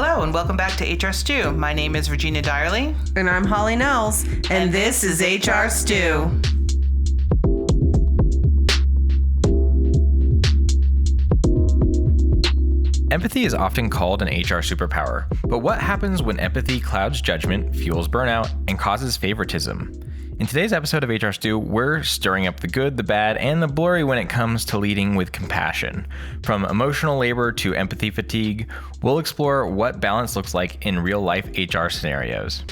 Hello and welcome back to HR Stew. My name is Regina Direly. And I'm Holly Knowles. And this is HR Stew. Empathy is often called an HR superpower, but what happens when empathy clouds judgment, fuels burnout, and causes favoritism? In today's episode of HR Stew, we're stirring up the good, the bad, and the blurry when it comes to leading with compassion. From emotional labor to empathy fatigue, we'll explore what balance looks like in real-life HR scenarios.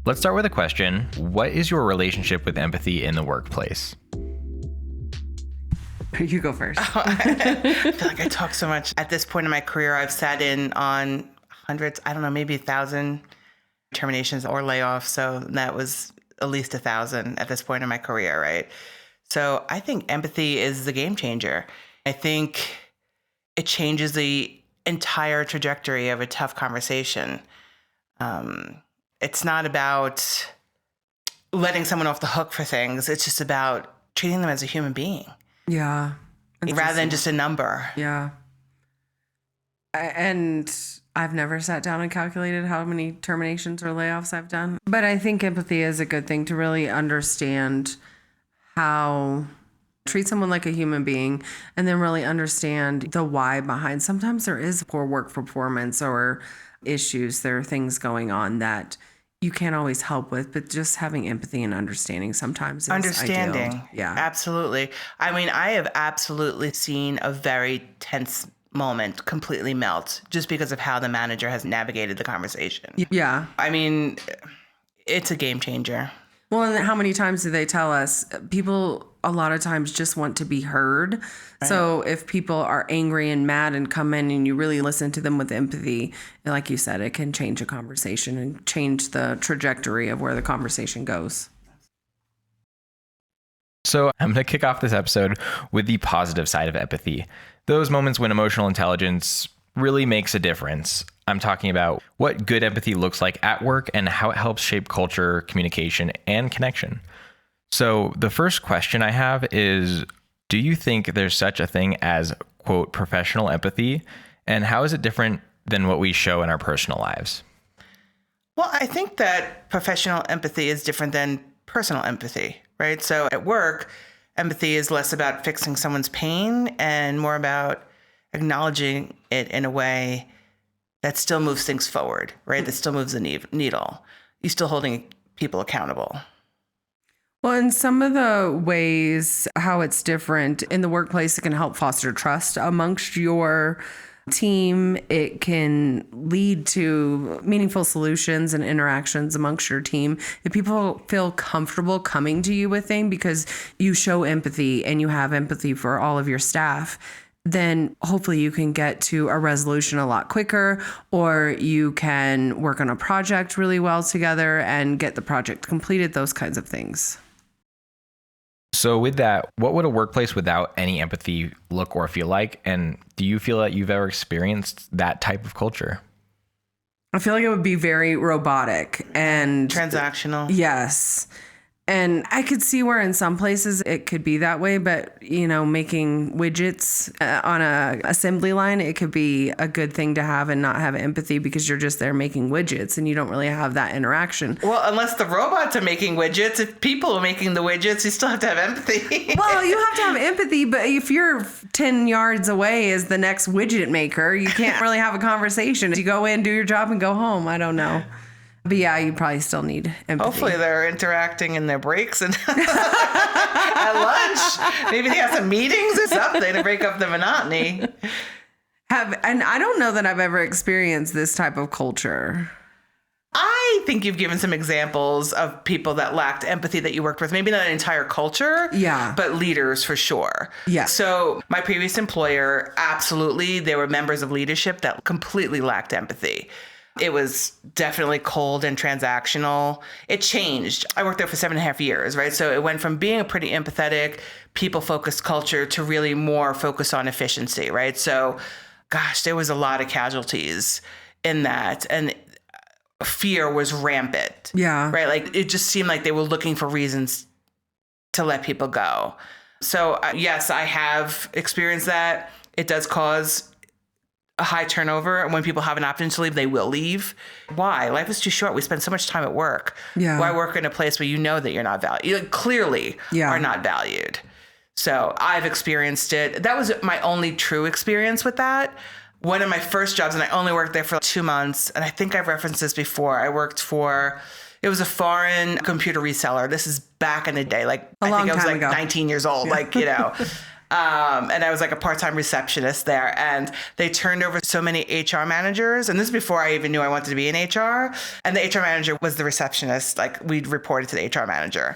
Let's start with a question. What is your relationship with empathy in the workplace? You go first. I feel like I talk so much. At this point in my career, I've sat in on hundreds, maybe 1,000 terminations or layoffs. So that was at least 1,000 at this point in my career, right? So I think empathy is the game changer. I think it changes the entire trajectory of a tough conversation. It's not about letting someone off the hook for things. It's just about treating them as a human being. Yeah. Rather than just a number. Yeah. And I've never sat down and calculated how many terminations or layoffs I've done. But I think empathy is a good thing to really understand how treat someone like a human being and then really understand the why behind. Sometimes there is poor work performance or issues. There are things going on that you can't always help with, but just having empathy and understanding sometimes is understanding. Ideal. Yeah. Absolutely. I mean, I have absolutely seen a very tense moment completely melt just because of how the manager has navigated the conversation. Yeah. I mean, it's a game changer. Well, and how many times do they tell us? People a lot of times just want to be heard. Right. So if people are angry and mad and come in and you really listen to them with empathy, like you said, it can change a conversation and change the trajectory of where the conversation goes. So I'm going to kick off this episode with the positive side of empathy. Those moments when emotional intelligence really makes a difference. I'm talking about what good empathy looks like at work and how it helps shape culture, communication, and connection. So the first question I have is, do you think there's such a thing as, quote, professional empathy? And how is it different than what we show in our personal lives? Well, I think that professional empathy is different than personal empathy, right? So at work, empathy is less about fixing someone's pain and more about acknowledging it in a way that still moves things forward, right? That still moves the needle. You're still holding people accountable. Well, in some of the ways how it's different in the workplace, it can help foster trust amongst your team. It can lead to meaningful solutions and interactions amongst your team. If people feel comfortable coming to you with things because you show empathy and you have empathy for all of your staff, then hopefully you can get to a resolution a lot quicker, or you can work on a project really well together and get the project completed, those kinds of things. So with that, what would a workplace without any empathy look or feel like? And do you feel that you've ever experienced that type of culture? I feel like it would be very robotic and transactional. Yes. And I could see where in some places it could be that way, but, making widgets on a assembly line, it could be a good thing to have and not have empathy because you're just there making widgets and you don't really have that interaction. Well, unless the robots are making widgets, if people are making the widgets, you still have to have empathy. Well, you have to have empathy, but if you're 10 yards away as the next widget maker, you can't really have a conversation. You go in, do your job, and go home. I don't know. But yeah, you probably still need empathy. Hopefully they're interacting in their breaks and at lunch. Maybe they have some meetings or something to break up the monotony. And I don't know that I've ever experienced this type of culture. I think you've given some examples of people that lacked empathy that you worked with. Maybe not an entire culture, but leaders for sure. Yeah. So my previous employer, absolutely, there were members of leadership that completely lacked empathy. It was definitely cold and transactional. It changed. I worked there for 7.5 years, right? So it went from being a pretty empathetic, people-focused culture to really more focused on efficiency, right? So, gosh, there was a lot of casualties in that. And fear was rampant. Yeah. Right? Like, it just seemed like they were looking for reasons to let people go. So, yes, I have experienced that. It does cause a high turnover. When people have an option to leave, they will leave. Why? Life is too short. We spend so much time at work. Yeah. Why work in a place where you know that you're not valued? You clearly are not valued. So I've experienced it. That was my only true experience with that. One of my first jobs, and I only worked there for 2 months, and I think I've referenced this before. I worked for, it was a foreign computer reseller. This is back in the day. Like, I think I was like 19 years old, like, you know. And I was like a part-time receptionist there. And they turned over so many HR managers. And this is before I even knew I wanted to be in HR. And the HR manager was the receptionist. Like, we'd reported to the HR manager.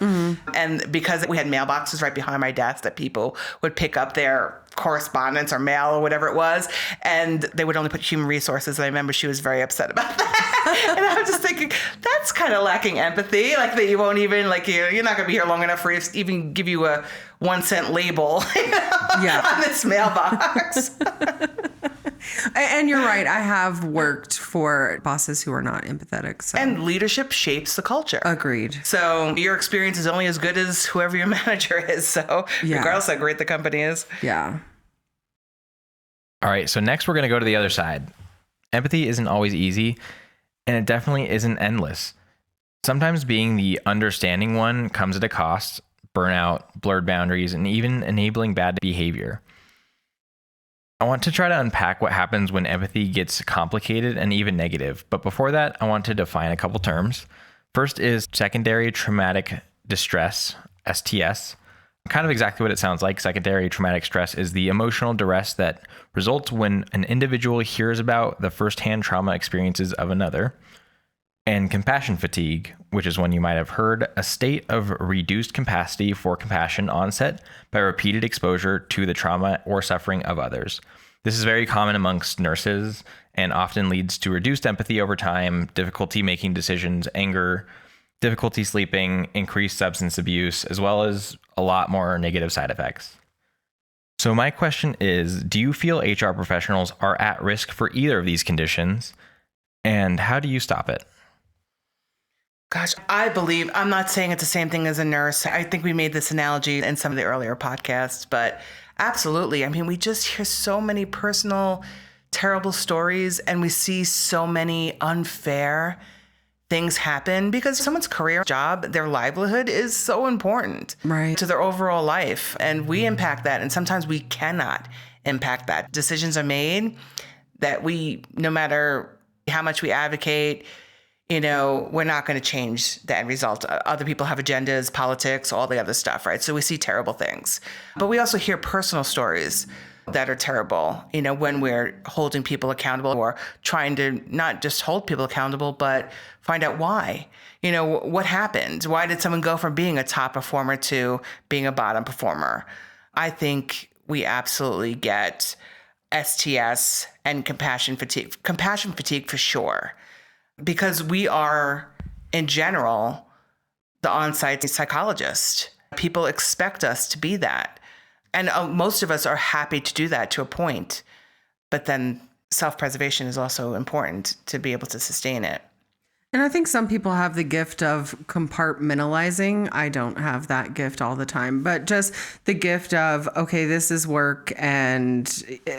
And because we had mailboxes right behind my desk that people would pick up their correspondence or mail or whatever it was, and they would only put human resources. And I remember she was very upset about that. And I was just thinking, that's kind of lacking empathy. Like, that you won't even, like, you're not going to be here long enough for us to even give you a 1-cent label on this mailbox. And you're right. I have worked for bosses who are not empathetic. So. And leadership shapes the culture. Agreed. So your experience is only as good as whoever your manager is. So regardless how great the company is. Yeah. All right. So next we're going to go to the other side. Empathy isn't always easy, and it definitely isn't endless. Sometimes being the understanding one comes at a cost: burnout, blurred boundaries, and even enabling bad behavior. I want to try to unpack what happens when empathy gets complicated and even negative. But before that, I want to define a couple terms. First is secondary traumatic distress, STS. Kind of exactly what it sounds like. Secondary traumatic stress is the emotional duress that results when an individual hears about the firsthand trauma experiences of another. And compassion fatigue, which is when you might have heard a state of reduced capacity for compassion onset by repeated exposure to the trauma or suffering of others. This is very common amongst nurses and often leads to reduced empathy over time, difficulty making decisions, anger, difficulty sleeping, increased substance abuse, as well as a lot more negative side effects. So my question is, do you feel HR professionals are at risk for either of these conditions? And how do you stop it? Gosh, I believe, I'm not saying it's the same thing as a nurse. I think we made this analogy in some of the earlier podcasts, but absolutely. I mean, we just hear so many personal, terrible stories, and we see so many unfair things happen because someone's career, job, their livelihood is so important to their overall life. And we impact that. And sometimes we cannot impact that. Decisions are made that we, no matter how much we advocate, you know, we're not going to change the end result. Other people have agendas, politics, all the other stuff, right? So we see terrible things. But we also hear personal stories that are terrible, you know, when we're holding people accountable or trying to not just hold people accountable, but find out why. You know, what happened? Why did someone go from being a top performer to being a bottom performer? I think we absolutely get STS and compassion fatigue. Compassion fatigue for sure. Because we are, in general, the on-site psychologist. People expect us to be that. And most of us are happy to do that to a point. But then self-preservation is also important to be able to sustain it. And I think some people have the gift of compartmentalizing. I don't have that gift all the time, but just the gift of, okay, this is work and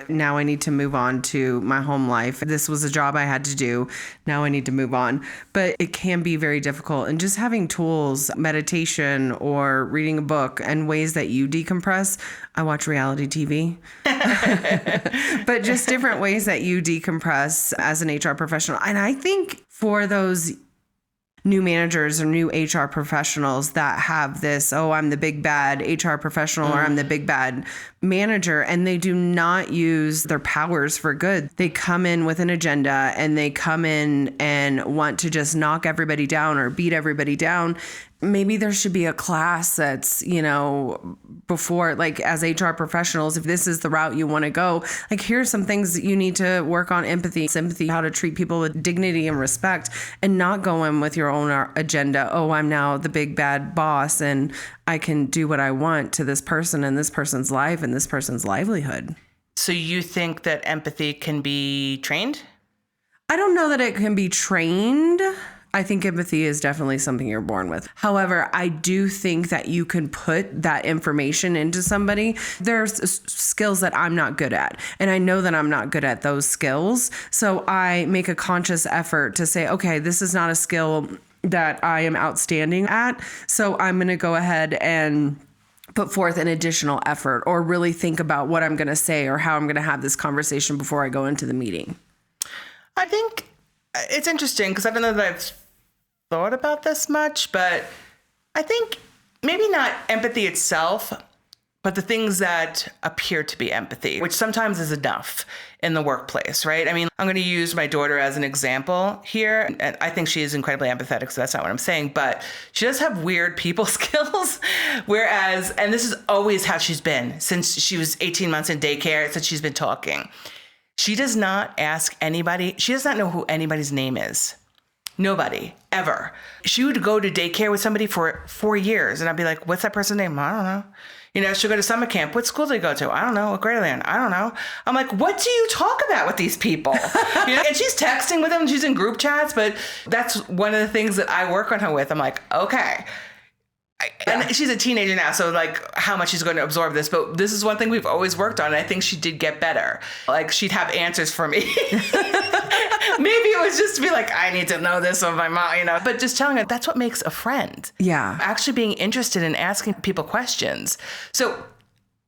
now I need to move on to my home life. This was a job I had to do. Now I need to move on. But it can be very difficult. And just having tools, meditation or reading a book and ways that you decompress. I watch reality TV, but just different ways that you decompress as an HR professional. And I think for those new managers or new HR professionals that have this, oh, I'm the big bad HR professional or I'm the big bad manager, and they do not use their powers for good. They come in with an agenda and they come in and want to just knock everybody down or beat everybody down. Maybe there should be a class that's, you know, before, like as HR professionals, if this is the route you want to go, like here's some things that you need to work on: empathy, sympathy, how to treat people with dignity and respect, and not go in with your own agenda. Oh, I'm now the big bad boss and I can do what I want to this person and this person's life and this person's livelihood. So you think that empathy can be trained? I don't know that it can be trained. I think empathy is definitely something you're born with. However, I do think that you can put that information into somebody. There's skills that I'm not good at, and I know that I'm not good at those skills. So I make a conscious effort to say, okay, this is not a skill that I am outstanding at. So I'm going to go ahead and put forth an additional effort or really think about what I'm going to say or how I'm going to have this conversation before I go into the meeting. I think it's interesting because I don't know that I've thought about this much, but I think maybe not empathy itself, but the things that appear to be empathy, which sometimes is enough in the workplace, right? I mean, I'm going to use my daughter as an example here. And I think she is incredibly empathetic, so that's not what I'm saying. But she does have weird people skills. Whereas, and this is always how she's been since she was 18 months in daycare, since she's been talking. She does not ask anybody. She does not know who anybody's name is. Nobody, ever. She would go to daycare with somebody for 4 years. And I'd be like, what's that person's name? I don't know. You know, she'll go to summer camp. What school do they go to? I don't know. What grade are they in? I don't know. I'm like, what do you talk about with these people? You know? And she's texting with them. She's in group chats. But that's one of the things that I work on her with. I'm like, okay. And she's a teenager now, so like how much she's going to absorb this. But this is one thing we've always worked on. And I think she did get better. Like she'd have answers for me. Maybe it was just to be like, I need to know this of my mom, you know. But just telling her that's what makes a friend. Yeah. Actually being interested in asking people questions. So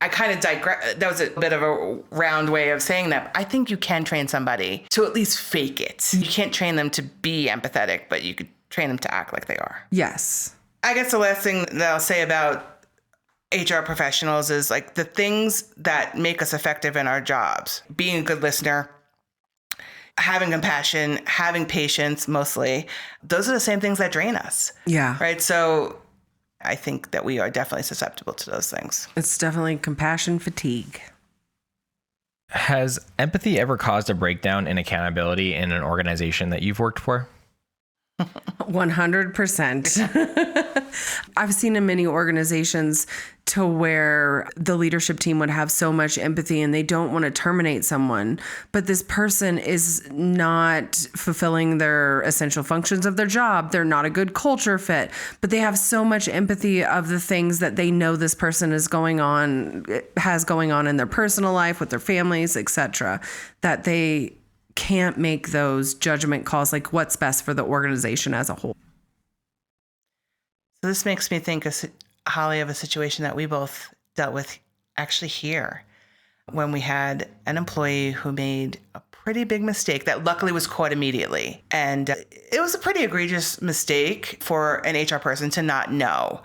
I kind of digress. That was a bit of a round way of saying that. I think you can train somebody to at least fake it. You can't train them to be empathetic, but you could train them to act like they are. Yes. I guess the last thing that I'll say about HR professionals is like the things that make us effective in our jobs. Being a good listener, having compassion, having patience, mostly. Those are the same things that drain us. Yeah. Right. So I think that we are definitely susceptible to those things. It's definitely compassion fatigue. Has empathy ever caused a breakdown in accountability in an organization that you've worked for? 100%. I've seen in many organizations to where the leadership team would have so much empathy and they don't want to terminate someone, but this person is not fulfilling their essential functions of their job. They're not a good culture fit, but they have so much empathy of the things that they know this person has going on in their personal life with their families, etc., that they can't make those judgment calls like what's best for the organization as a whole. So this makes me think, Holly, of a situation that we both dealt with actually here when we had an employee who made a pretty big mistake that luckily was caught immediately. And it was a pretty egregious mistake for an HR person to not know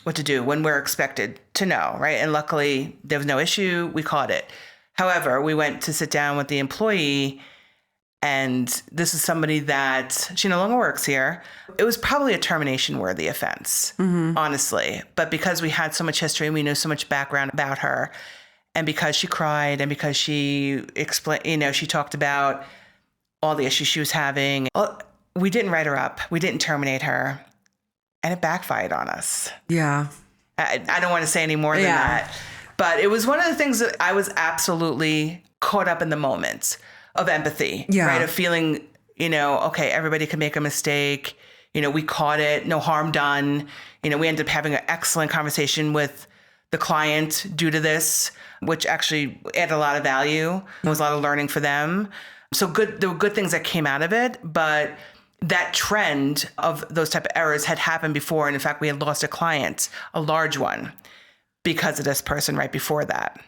what to do when we're expected to know, right? And luckily there was no issue. We caught it. However, we went to sit down with the employee, and this is somebody that she no longer works here. It was probably a termination-worthy offense, honestly. But because we had so much history and we knew so much background about her, and because she cried and because she explained, she talked about all the issues she was having, we didn't write her up. We didn't terminate her, and it backfired on us. Yeah. I don't want to say any more than that. But it was one of the things that I was absolutely caught up in the moment of empathy, right? Of feeling, okay, everybody can make a mistake. We caught it, no harm done. We ended up having an excellent conversation with the client due to this, which actually added a lot of value. There was a lot of learning for them. So there were good things that came out of it, but that trend of those type of errors had happened before. And in fact, we had lost a client, a large one, because of this person right before that.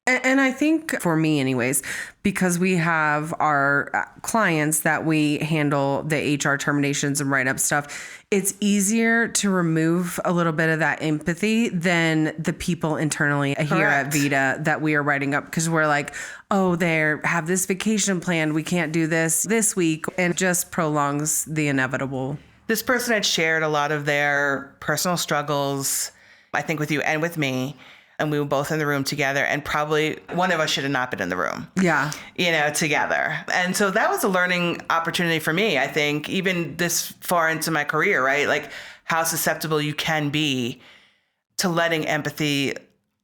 And I think for me anyways, because we have our clients that we handle the HR terminations and write up stuff, it's easier to remove a little bit of that empathy than the people internally here at Vita that we are writing up, because we're like, oh, they have this vacation planned. We can't do this week, and just prolongs the inevitable. This person had shared a lot of their personal struggles, I think with you and with me, and we were both in the room together, and probably one of us should have not been in the room. Yeah. Together. And so that was a learning opportunity for me, I think, even this far into my career, right? Like how susceptible you can be to letting empathy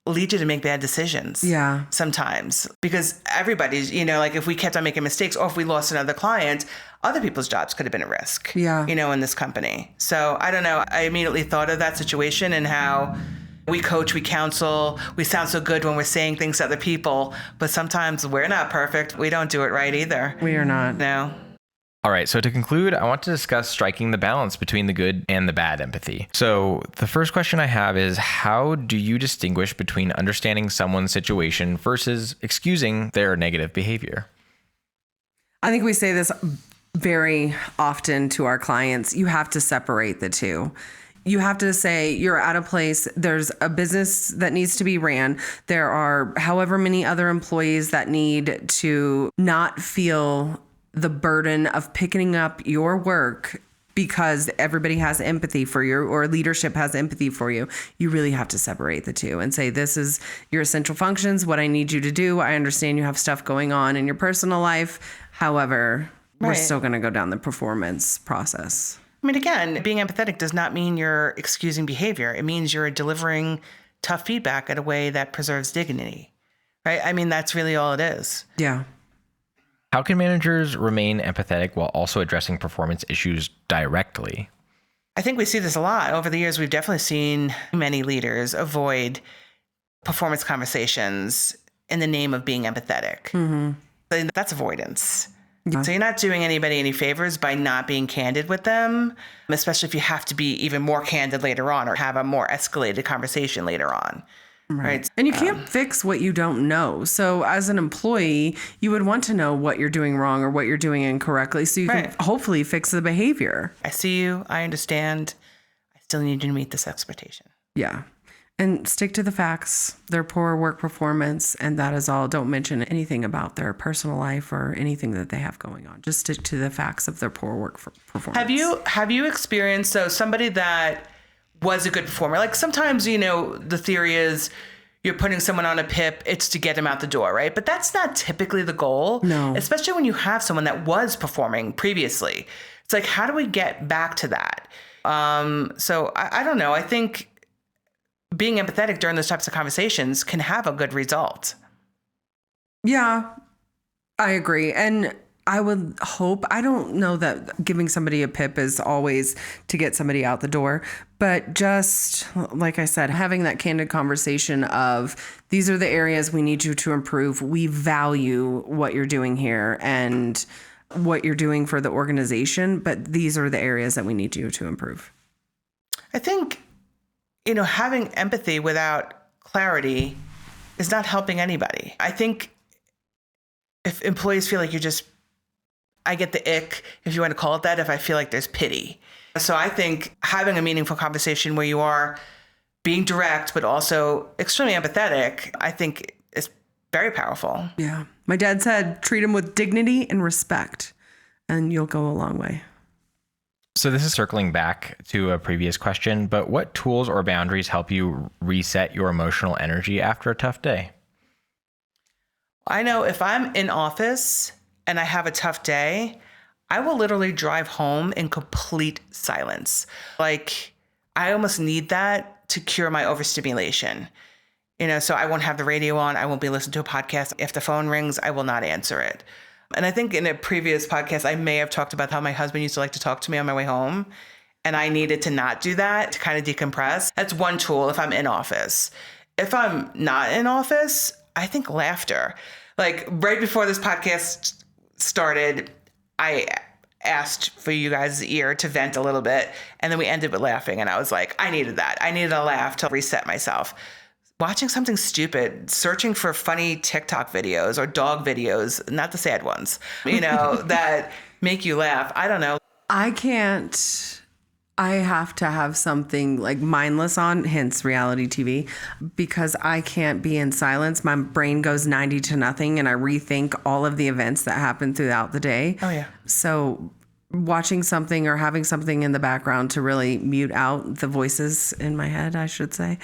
lead you to make bad decisions. Yeah. Sometimes, because everybody's, like if we kept on making mistakes or if we lost another client, other people's jobs could have been at risk. Yeah. In this company. So I don't know. I immediately thought of that situation and how we coach, we counsel, we sound so good when we're saying things to other people, but sometimes we're not perfect. We don't do it right either. We are not. No. All right, so to conclude, I want to discuss striking the balance between the good and the bad empathy. So the first question I have is, how do you distinguish between understanding someone's situation versus excusing their negative behavior? I think we say this very often to our clients. You have to separate the two. You have to say, you're at a place, there's a business that needs to be ran. There are however many other employees that need to not feel the burden of picking up your work because everybody has empathy for you or leadership has empathy for you. You really have to separate the two and say, this is your essential functions, what I need you to do. I understand you have stuff going on in your personal life. However, we're still going to go down the performance process. I mean, again, being empathetic does not mean you're excusing behavior. It means you're delivering tough feedback in a way that preserves dignity, right? I mean, that's really all it is. Yeah. How can managers remain empathetic while also addressing performance issues directly? I think we see this a lot. Over the years, we've definitely seen many leaders avoid performance conversations in the name of being empathetic. Mm-hmm. That's avoidance. Yeah. So you're not doing anybody any favors by not being candid with them, especially if you have to be even more candid later on or have a more escalated conversation later on. Right. And you can't fix what you don't know. So as an employee, you would want to know what you're doing wrong or what you're doing incorrectly so you can hopefully fix the behavior. I see you. I understand. I still need you to meet this expectation. Yeah. And stick to the facts, their poor work performance, and that is all. Don't mention anything about their personal life or anything that they have going on. Just stick to the facts of their poor work performance. Have you experienced somebody that was a good performer? Like sometimes, the theory is you're putting someone on a PIP, it's to get them out the door, right? But that's not typically the goal. No. Especially when you have someone that was performing previously. It's like, how do we get back to that? So I don't know. I think being empathetic during those types of conversations can have a good result. Yeah, I agree. And I would hope, I don't know that giving somebody a PIP is always to get somebody out the door, but just like I said, having that candid conversation of these are the areas we need you to improve. We value what you're doing here and what you're doing for the organization, but these are the areas that we need you to improve. I think, having empathy without clarity is not helping anybody. I think if employees feel like I get the ick, if you want to call it that, if I feel like there's pity. So I think having a meaningful conversation where you are being direct, but also extremely empathetic, I think is very powerful. Yeah. My dad said, treat them with dignity and respect, and you'll go a long way. So this is circling back to a previous question, but what tools or boundaries help you reset your emotional energy after a tough day? I know if I'm in office and I have a tough day, I will literally drive home in complete silence. Like, I almost need that to cure my overstimulation. So I won't have the radio on. I won't be listening to a podcast. If the phone rings, I will not answer it. And I think in a previous podcast, I may have talked about how my husband used to like to talk to me on my way home. And I needed to not do that to kind of decompress. That's one tool if I'm in office. If I'm not in office, I think laughter. Like right before this podcast started, I asked for you guys' ear to vent a little bit. And then we ended with laughing. And I was like, I needed that. I needed a laugh to reset myself. Watching something stupid, searching for funny TikTok videos or dog videos, not the sad ones, that make you laugh. I don't know. I have to have something like mindless on, hence reality TV, because I can't be in silence. My brain goes 90 to nothing and I rethink all of the events that happen throughout the day. Oh, yeah. So watching something or having something in the background to really mute out the voices in my head, I should say.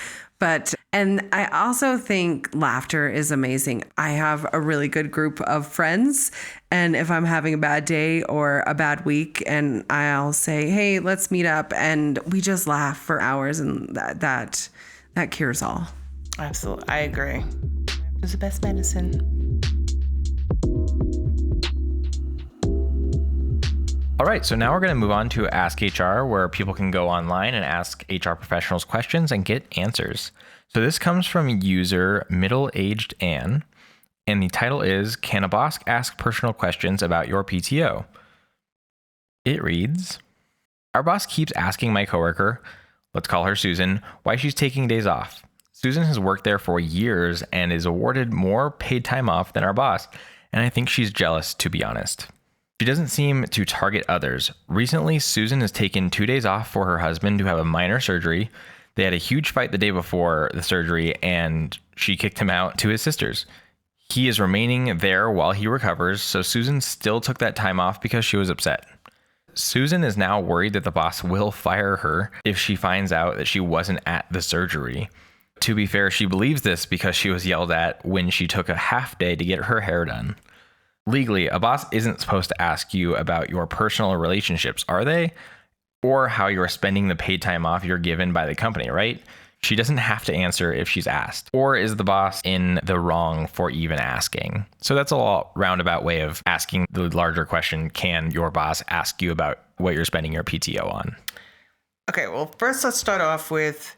And I also think laughter is amazing. I have a really good group of friends, and if I'm having a bad day or a bad week, and I'll say, hey, let's meet up, and we just laugh for hours, and that cures all. Absolutely. I agree. It's the best medicine. All right, so now we're going to move on to Ask HR, where people can go online and ask HR professionals questions and get answers. So this comes from user middle-aged Anne, and the title is, Can a boss ask personal questions about your PTO? It reads, our boss keeps asking my coworker, let's call her Susan, why she's taking days off. Susan has worked there for years and is awarded more paid time off than our boss, and I think she's jealous, to be honest. She doesn't seem to target others. Recently, Susan has taken 2 days off for her husband to have a minor surgery. They had a huge fight the day before the surgery, and she kicked him out to his sister's. He is remaining there while he recovers, so Susan still took that time off because she was upset. Susan is now worried that the boss will fire her if she finds out that she wasn't at the surgery. To be fair, she believes this because she was yelled at when she took a half day to get her hair done. Legally, a boss isn't supposed to ask you about your personal relationships, are they? Or how you're spending the paid time off you're given by the company, right? She doesn't have to answer if she's asked. Or is the boss in the wrong for even asking? So that's a roundabout way of asking the larger question, can your boss ask you about what you're spending your PTO on? Okay, well, first let's start off with,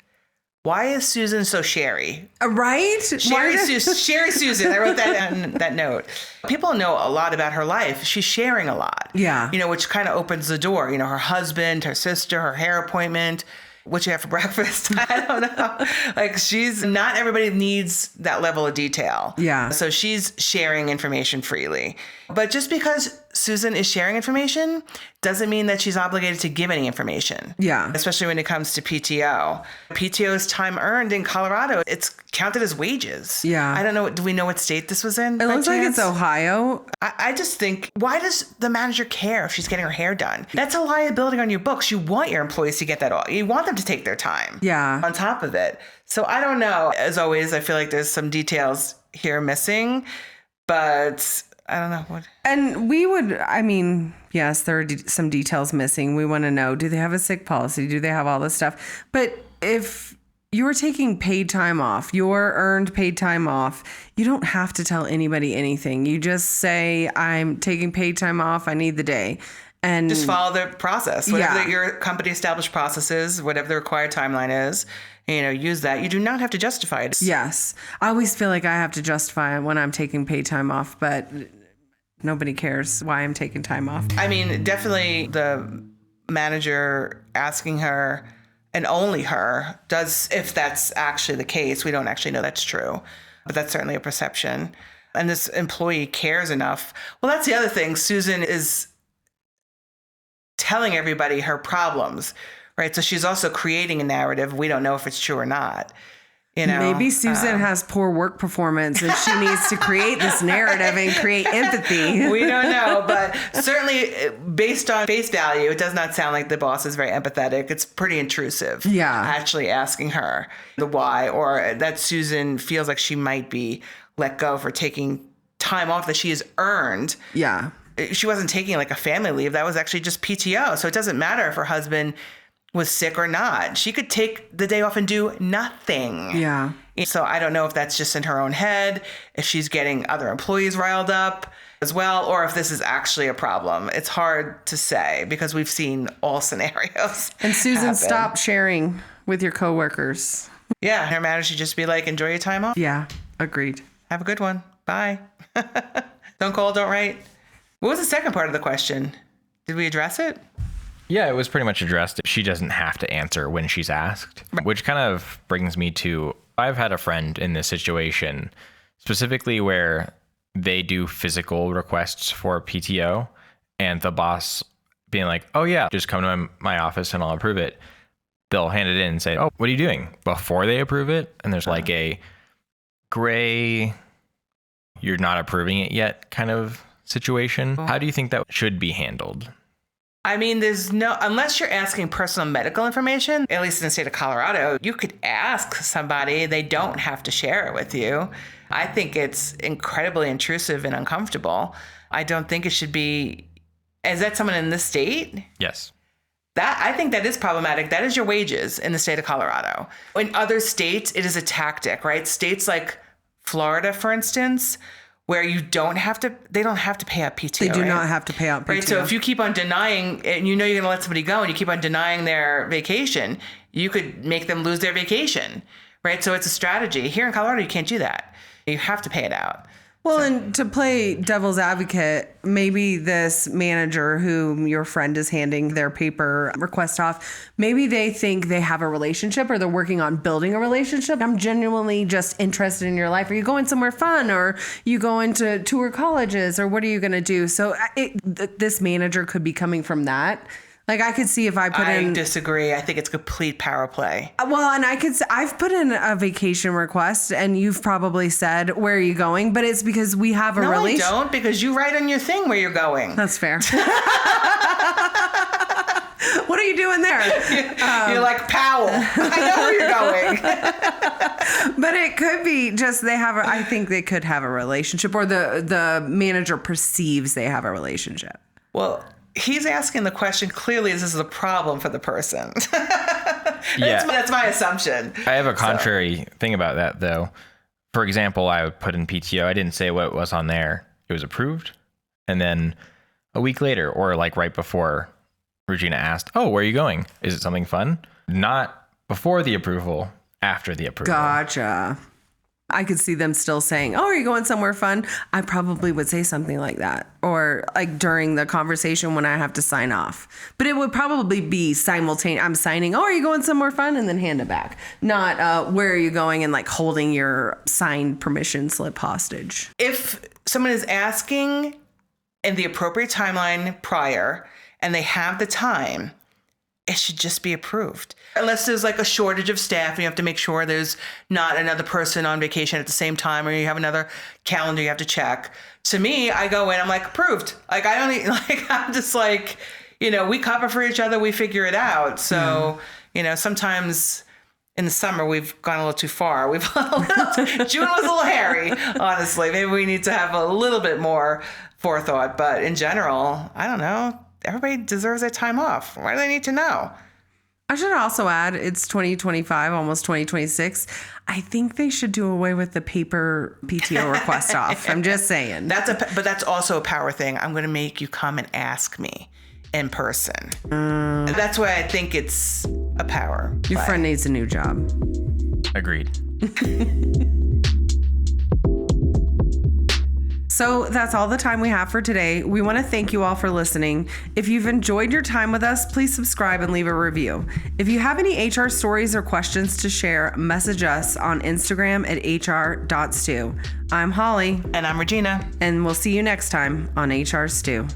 why is Susan so sherry? Right? Sherry Susan. I wrote that in that note. People know a lot about her life. She's sharing a lot. Yeah. Which kind of opens the door. Her husband, her sister, her hair appointment, what you have for breakfast. I don't know. Not everybody needs that level of detail. Yeah. So she's sharing information freely. But just because Susan is sharing information doesn't mean that she's obligated to give any information. Yeah. Especially when it comes to PTO. PTO is time earned in Colorado. It's counted as wages. Yeah. I don't know. Do we know what state this was in? It looks like it's Ohio. I just think, why does the manager care if she's getting her hair done? That's a liability on your books. You want your employees to get that all. You want them to take their time. Yeah. On top of it. So I don't know. As always, I feel like there's some details here missing, but I don't know what. And we would, yes, there are some details missing. We want to know, do they have a sick policy? Do they have all this stuff? But if you're taking paid time off, your earned paid time off, you don't have to tell anybody anything. You just say, I'm taking paid time off. I need the day. And just follow the process. Whatever your company established process is, whatever the required timeline is, use that. You do not have to justify it. Yes. I always feel like I have to justify it when I'm taking paid time off, but nobody cares why I'm taking time off. Definitely the manager asking her, and only her, does, if that's actually the case. We don't actually know that's true, but that's certainly a perception. And this employee cares enough. Well, that's the other thing. Susan is telling everybody her problems, right? So she's also creating a narrative. We don't know if it's true or not. Maybe Susan has poor work performance and she needs to create this narrative and create empathy. We don't know, but certainly based on face value, it does not sound like the boss is very empathetic. It's pretty intrusive. Yeah. Actually asking her the why, or that Susan feels like she might be let go for taking time off that she has earned. Yeah. She wasn't taking like a family leave. That was actually just PTO. So it doesn't matter if her husband was sick or not. She could take the day off and do nothing. Yeah. So I don't know if that's just in her own head, if she's getting other employees riled up as well, or if this is actually a problem. It's hard to say because we've seen all scenarios. And Susan, happen. stop sharing with your coworkers. Yeah, her manager should just be like, enjoy your time off. Yeah, agreed. Have a good one. Bye. Don't call, don't write. What was the second part of the question? Did we address it? Yeah, it was pretty much addressed. She doesn't have to answer when she's asked, which kind of brings me to, I've had a friend in this situation, specifically where they do physical requests for PTO and the boss being like, oh yeah, just come to my office and I'll approve it. They'll hand it in and say, oh, what are you doing? Before they approve it. And there's like a gray, you're not approving it yet kind of situation. How do you think that should be handled? There's no, unless you're asking personal medical information, at least in the state of Colorado, you could ask somebody, they don't have to share it with you. I think it's incredibly intrusive and uncomfortable. I don't think it should be, is that someone in this state? Yes. That, I think that is problematic. That is your wages in the state of Colorado. In other states, it is a tactic, right? States like Florida, for instance, where they don't have to pay out PTO. They do right? not have to pay out PTO. Right. So if you keep on denying, and you know you're going to let somebody go, and you keep on denying their vacation, you could make them lose their vacation, right? So it's a strategy. Here in Colorado, you can't do that. You have to pay it out. Well, and to play devil's advocate, maybe this manager whom your friend is handing their paper request off, maybe they think they have a relationship or they're working on building a relationship. I'm genuinely just interested in your life. Are you going somewhere fun, or you going to tour colleges, or what are you going to do? So this manager could be coming from that. Like, I could see if I disagree. I think it's complete power play. Well, and I've put in a vacation request, and you've probably said, where are you going? But it's because we have a relationship. No, I don't, because you write on your thing where you're going. That's fair. What are you doing there? You're like, Powell. I know where you're going. But it could be just I think they could have a relationship, or the manager perceives they have a relationship. Well, he's asking the question, clearly this is a problem for the person. Yeah. That's my assumption. I have a contrary thing about that, though. For example, I would put in PTO. I didn't say what was on there. It was approved. And then a week later, or like right before, Regina asked, oh, where are you going? Is it something fun? Not before the approval, after the approval. Gotcha. I could see them still saying, oh, are you going somewhere fun? I probably would say something like that. Or like during the conversation when I have to sign off. But it would probably be simultaneous. I'm signing, oh, are you going somewhere fun? And then hand it back. Not where are you going, and like holding your signed permission slip hostage. If someone is asking in the appropriate timeline prior and they have the time, it should just be approved. Unless there's like a shortage of staff and you have to make sure there's not another person on vacation at the same time, or you have another calendar you have to check. To me, I go in, I'm like, approved. Like, I don't like, I'm just like, we cover for each other, we figure it out. So, sometimes in the summer we've gone a little too far. June was a little hairy, honestly. Maybe we need to have a little bit more forethought. But in general, I don't know. Everybody deserves their time off. Why do they need to know? I should also add, it's 2025, almost 2026. I think they should do away with the paper PTO request off. I'm just saying. But that's also a power thing. I'm going to make you come and ask me in person. That's why I think it's a power play. Your friend needs a new job. Agreed. So that's all the time we have for today. We want to thank you all for listening. If you've enjoyed your time with us, please subscribe and leave a review. If you have any HR stories or questions to share, message us on Instagram at hr.stew. I'm Holly. And I'm Regina. And we'll see you next time on HR Stew.